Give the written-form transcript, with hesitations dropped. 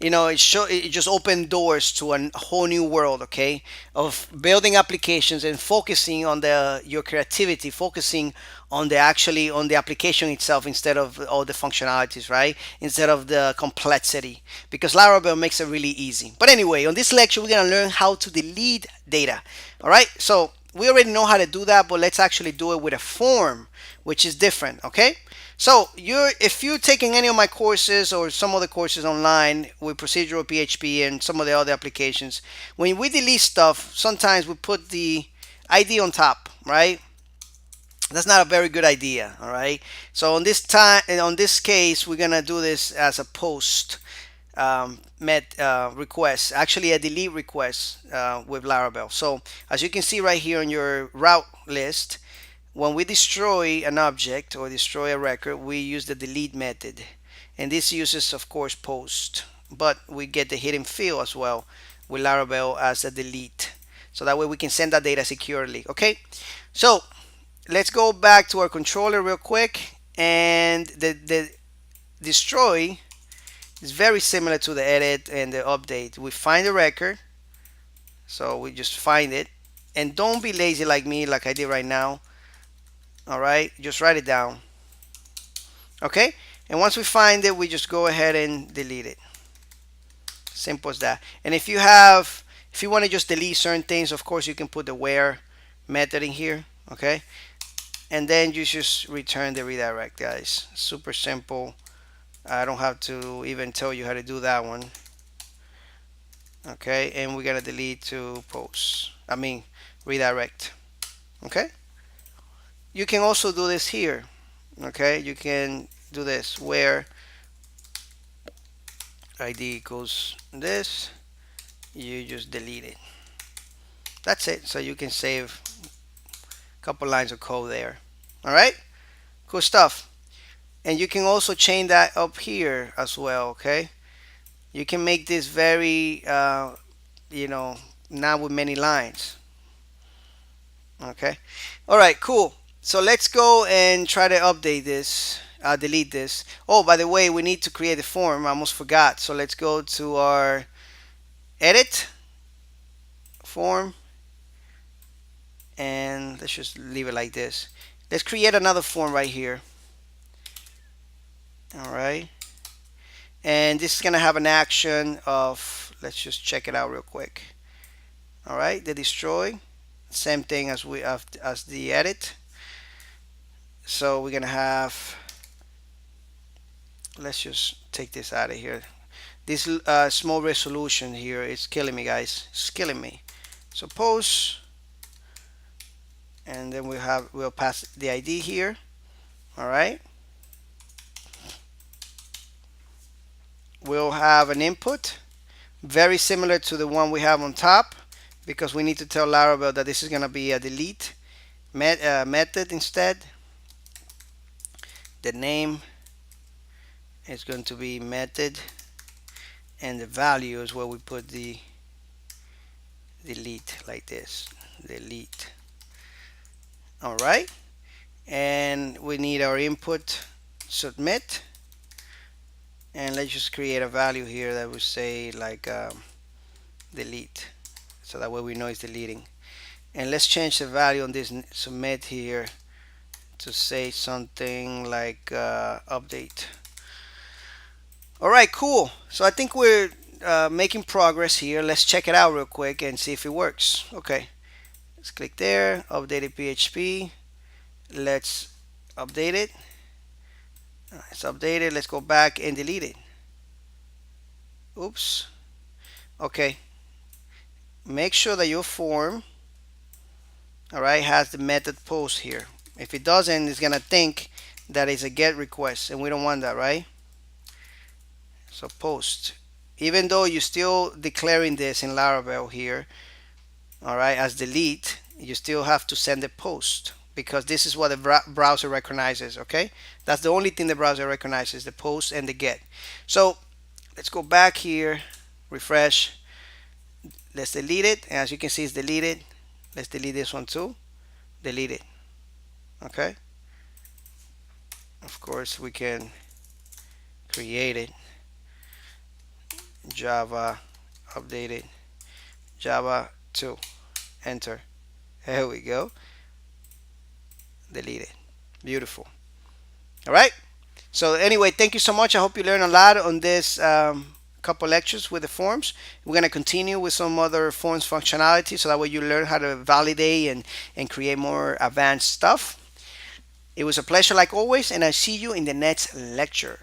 it just opened doors to a whole new world, okay, of building applications and focusing on your creativity, focusing on the application itself instead of all the functionalities, right? Instead of the complexity, because Laravel makes it really easy. But anyway, on this lecture, we're gonna learn how to delete data. All right, so we already know how to do that, but let's actually do it with a form, which is different, okay? So if you're taking any of my courses or some of the courses online with procedural PHP and some of the other applications, when we delete stuff, sometimes we put the ID on top, right? That's not a very good idea, all right? So on this case, we're gonna do this as a post met request, actually a delete request with Laravel. So as you can see right here on your route list, when we destroy an object or destroy a record, we use the delete method. And this uses, of course, post. But we get the hidden field as well with Laravel as a delete. So that way we can send that data securely. Okay? So let's go back to our controller real quick. And the destroy is very similar to the edit and the update. We find the record. So we just find it. And don't be lazy like me, like I did right now. All right, just write it down. Okay, and once we find it, we just go ahead and delete it. Simple as that. And if you want to just delete certain things, of course you can put the where method in here. Okay, and then you just return the redirect, guys. Super simple. I don't have to even tell you how to do that one. Okay, and we're gonna delete to post. I mean redirect. Okay, you can also do this here. Okay, you can do this where ID equals this, you just delete it. That's it. So you can save a couple lines of code there. All right, cool stuff. And you can also chain that up here as well. Okay, you can make this very you know not with many lines. Okay, all right, cool. So let's go and try to update this, delete this. Oh, by the way, we need to create a form. I almost forgot. So let's go to our edit form, and let's just leave it like this. Let's create another form right here. All right, and this is gonna have an action of, let's just check it out real quick. All right, the destroy, same thing as as the edit. So we're gonna have, let's just take this out of here. This small resolution here is killing me, guys. It's killing me. So post, and then we'll pass the ID here. All right, we'll have an input very similar to the one we have on top, because we need to tell Laravel that this is going to be a delete method instead. The name is going to be method, and the value is where we put the delete, like this, delete. All right, and we need our input submit, and let's just create a value here that would say like delete, so that way we know it's deleting. And let's change the value on this submit here to say something like update. All right, cool. So I think we're making progress here. Let's check it out real quick and see if it works. Okay, let's click there, updated PHP. Let's update it. It's updated. Let's go back and delete it. Oops. Okay, make sure that your form, all right, has the method post here. If it doesn't, it's gonna think that it's a get request, and we don't want that, right? So post, even though you're still declaring this in Laravel here, all right, as delete, you still have to send a post, because this is what the browser recognizes. Okay, that's the only thing the browser recognizes, the post and the get. So let's go back here, refresh, let's delete it, and as you can see, it's deleted. Let's delete this one too, delete it. Okay, of course we can create it, Java updated. Java 2. Enter. There we go. Delete it. Beautiful. All right. So anyway, thank you so much. I hope you learned a lot on this couple lectures with the forms. We're going to continue with some other forms functionality so that way you learn how to validate and create more advanced stuff. It was a pleasure like always, and I see you in the next lecture.